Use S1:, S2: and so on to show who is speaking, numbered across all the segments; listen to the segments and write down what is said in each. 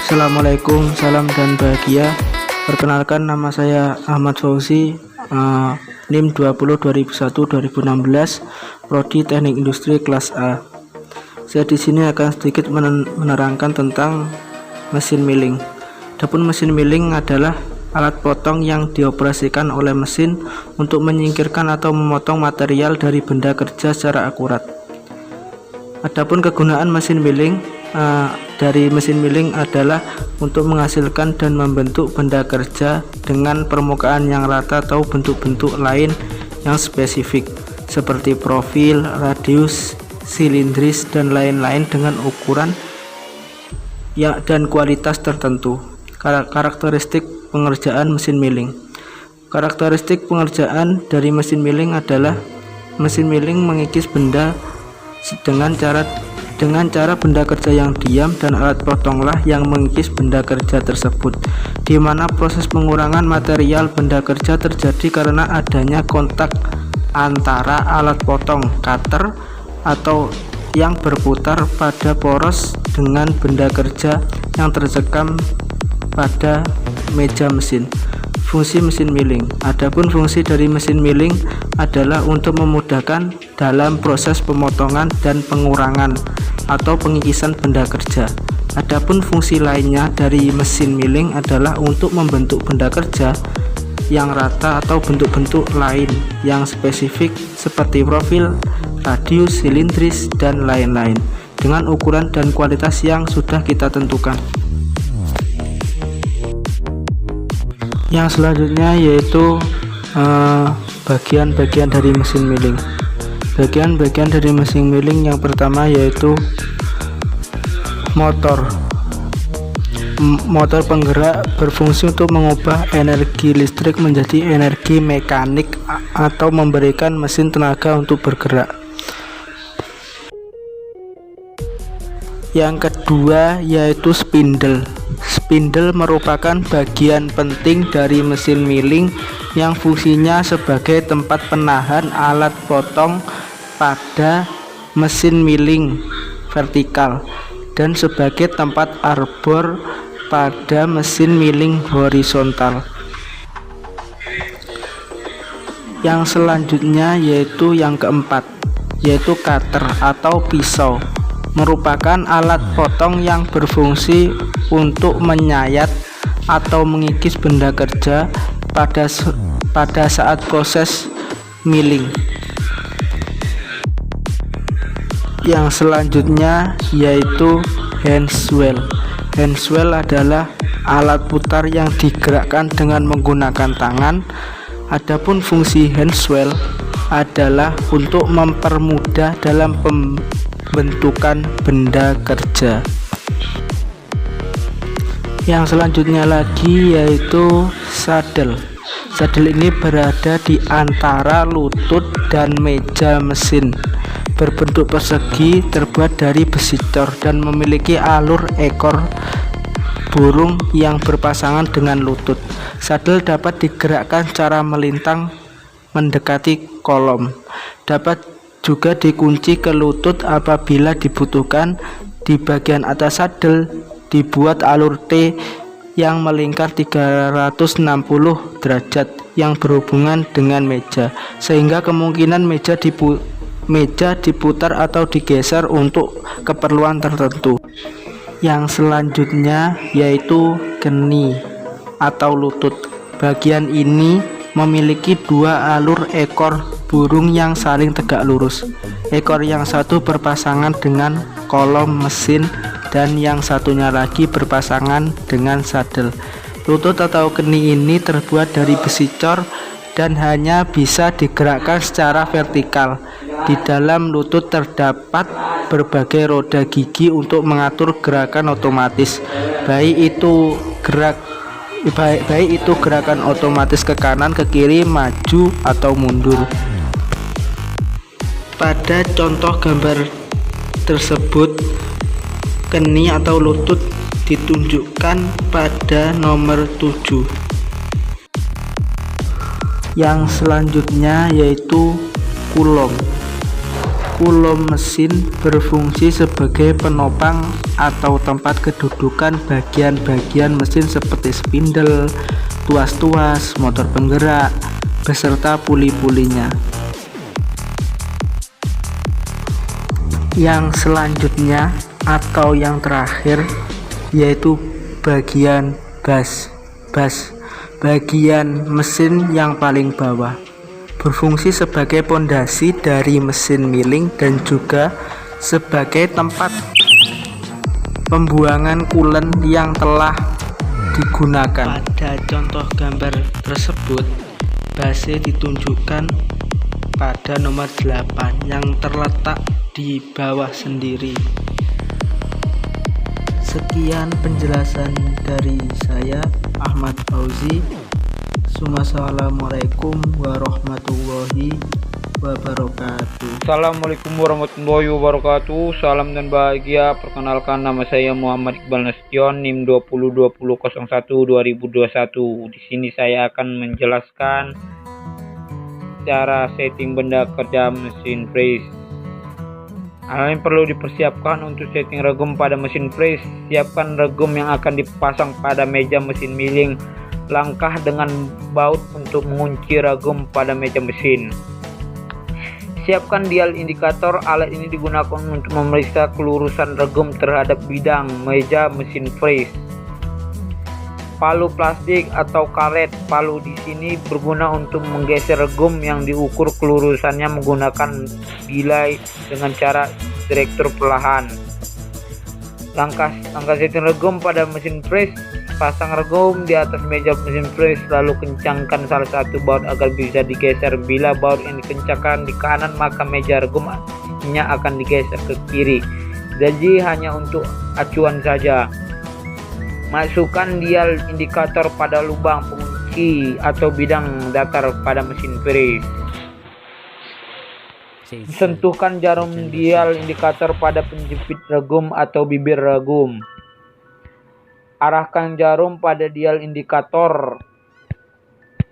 S1: Assalamualaikum, salam dan bahagia. Perkenalkan, nama saya Ahmad Fauzi, NIM 2020-2001-2016, Prodi Teknik Industri kelas A. Saya di sini akan sedikit menerangkan tentang mesin milling. Adapun mesin milling adalah alat potong yang dioperasikan oleh mesin untuk menyingkirkan atau memotong material dari benda kerja secara akurat. Adapun kegunaan mesin milling dari mesin milling adalah untuk menghasilkan dan membentuk benda kerja dengan permukaan yang rata atau bentuk-bentuk lain yang spesifik seperti profil, radius, silindris, dan lain-lain dengan ukuran dan kualitas tertentu. Karakteristik pengerjaan mesin milling. Karakteristik pengerjaan dari mesin milling adalah mesin milling mengikis benda dengan cara benda kerja yang diam dan alat potonglah yang mengikis benda kerja tersebut, di mana proses pengurangan material benda kerja terjadi karena adanya kontak antara alat potong cutter atau yang berputar pada poros dengan benda kerja yang tersekam pada meja mesin. Fungsi mesin milling. Adapun fungsi dari mesin milling adalah untuk memudahkan dalam proses pemotongan dan pengurangan atau pengikisan benda kerja. Adapun fungsi lainnya dari mesin milling adalah untuk membentuk benda kerja yang rata atau bentuk-bentuk lain yang spesifik seperti profil, radius, silindris, dan lain-lain dengan ukuran dan kualitas yang sudah kita tentukan. Yang selanjutnya yaitu bagian-bagian dari mesin milling. Bagian-bagian dari mesin milling yang pertama yaitu motor. Motor penggerak berfungsi untuk mengubah energi listrik menjadi energi mekanik atau memberikan mesin tenaga untuk bergerak. Yang kedua yaitu spindle. Spindle merupakan bagian penting dari mesin milling yang fungsinya sebagai tempat penahan alat potong pada mesin milling vertikal dan sebagai tempat arbor pada mesin milling horizontal. Yang selanjutnya yaitu yang keempat, yaitu cutter atau pisau, merupakan alat potong yang berfungsi untuk menyayat atau mengikis benda kerja pada saat proses milling. Yang selanjutnya yaitu handswell. Handswell adalah alat putar yang digerakkan dengan menggunakan tangan. Adapun fungsi handswell adalah untuk mempermudah dalam pembentukan benda kerja. Yang selanjutnya lagi yaitu saddle. Saddle ini berada di antara lutut dan meja mesin, berbentuk persegi, terbuat dari besi cor dan memiliki alur ekor burung yang berpasangan dengan lutut. Saddle dapat digerakkan secara melintang mendekati kolom. Dapat juga dikunci ke lutut apabila dibutuhkan. Di bagian atas saddle dibuat alur T yang melingkar 360 derajat yang berhubungan dengan meja, sehingga kemungkinan meja diputar atau digeser untuk keperluan tertentu. Yang selanjutnya yaitu keni atau lutut. Bagian ini memiliki dua alur ekor burung yang saling tegak lurus. Ekor yang satu berpasangan dengan kolom mesin dan yang satunya lagi berpasangan dengan saddle. Lutut atau keni ini terbuat dari besi cor dan hanya bisa digerakkan secara vertikal. Di dalam lutut terdapat berbagai roda gigi untuk mengatur gerakan otomatis, baik itu gerakan otomatis ke kanan, ke kiri, maju atau mundur. Pada contoh gambar tersebut, keni atau lutut ditunjukkan pada nomor 7. Yang selanjutnya yaitu kulom. Kulum mesin berfungsi sebagai penopang atau tempat kedudukan bagian-bagian mesin seperti spindle, tuas-tuas, motor penggerak, beserta puli-pulinya. Yang selanjutnya atau yang terakhir yaitu bagian bas, bagian mesin yang paling bawah, berfungsi sebagai pondasi dari mesin milling dan juga sebagai tempat pembuangan coolant yang telah digunakan. Pada contoh gambar tersebut, base ditunjukkan pada nomor 8 yang terletak di bawah sendiri. Sekian penjelasan dari saya, Ahmad Fauzi. Assalamualaikum warahmatullahi wabarakatuh.
S2: Assalamualaikum warahmatullahi wabarakatuh. Salam dan bahagia. Perkenalkan, nama saya Muhammad Iqbal Nasution, NIM 202001-2021. Di sini saya akan menjelaskan cara setting benda kerja mesin press. Hal yang perlu dipersiapkan untuk setting regum pada mesin press: siapkan regum yang akan dipasang pada meja mesin milling. Langkah dengan baut untuk mengunci regum pada meja mesin. Siapkan dial indikator. Alat ini digunakan untuk memeriksa kelurusan regum terhadap bidang meja mesin press. Palu plastik atau karet. Palu di sini berguna untuk menggeser regum yang diukur kelurusannya menggunakan bilai dengan cara direktur perlahan. Langkah setting regum pada mesin press: pasang regum di atas meja mesin press, lalu kencangkan salah satu baut agar bisa digeser. Bila baut yang dikencangkan di kanan, maka meja regumnya akan digeser ke kiri. Jadi hanya untuk acuan saja. Masukkan dial indikator pada lubang pengunci atau bidang datar pada mesin press. Sentuhkan jarum dial indikator pada penjepit regum atau bibir regum. Arahkan jarum pada dial indikator.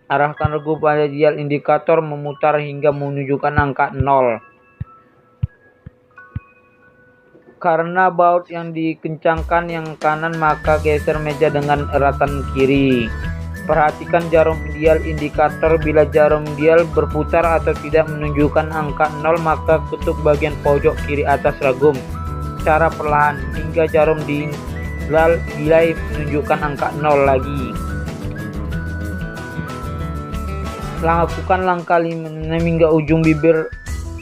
S2: Arahkan regum pada dial indikator memutar hingga menunjukkan angka 0. Karena baut yang dikencangkan yang kanan, maka geser meja dengan eratan kiri. Perhatikan jarum dial indikator. Bila jarum dial berputar atau tidak menunjukkan angka 0, maka ketuk bagian pojok kiri atas regum secara perlahan hingga jarum bilai menunjukkan angka 0 lagi. Lakukan langkah 5 hingga ujung bibir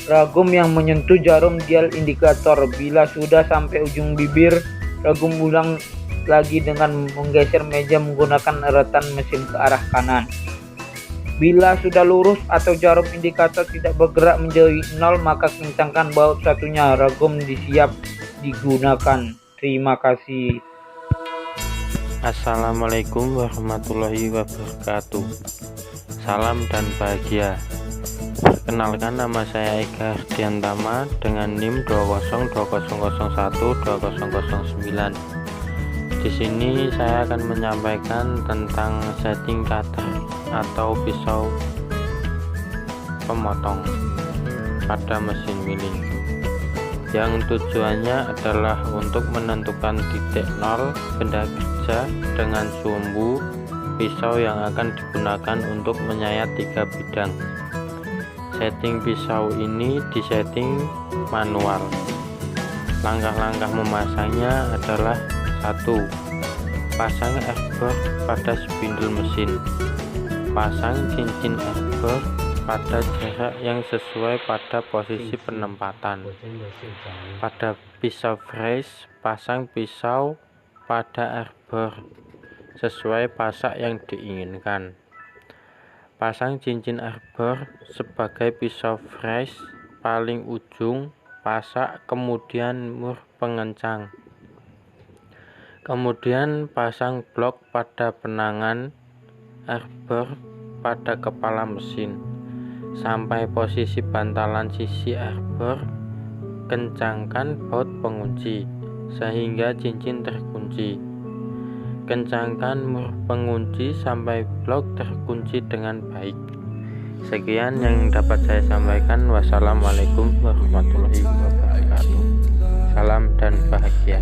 S2: regum yang menyentuh jarum dial indikator. Bila sudah sampai ujung bibir regum, ulang lagi dengan menggeser meja menggunakan eratan mesin ke arah kanan. Bila sudah lurus atau jarum indikator tidak bergerak menjadi 0, maka kencangkan baut satunya. Regum disiap digunakan. Terima kasih.
S3: Assalamualaikum warahmatullahi wabarakatuh. Salam dan bahagia. Perkenalkan, nama saya Eka Ardiantama dengan NIM 2020012009. Di sini saya akan menyampaikan tentang setting cutter atau pisau pemotong pada mesin milling, yang tujuannya adalah untuk menentukan titik nol benda kerja dengan sumbu pisau yang akan digunakan untuk menyayat 3 bidang. Setting pisau ini disetting manual. Langkah-langkah memasangnya adalah: 1. Pasang airbor pada spindle mesin. Pasang cincin airbor pada jarak yang sesuai pada posisi penempatan. Pada pisau fresh, pasang pisau pada airbor sesuai pasak yang diinginkan. Pasang cincin airbor sebagai pisau fresh paling ujung pasak, kemudian mur pengencang. Kemudian pasang blok pada penangan airbor pada kepala mesin sampai posisi bantalan sisi airbor. Kencangkan baut pengunci sehingga cincin terkunci. Kencangkan mur pengunci sampai blok terkunci dengan baik. Sekian yang dapat saya sampaikan. Wassalamualaikum warahmatullahi wabarakatuh. Salam dan bahagia.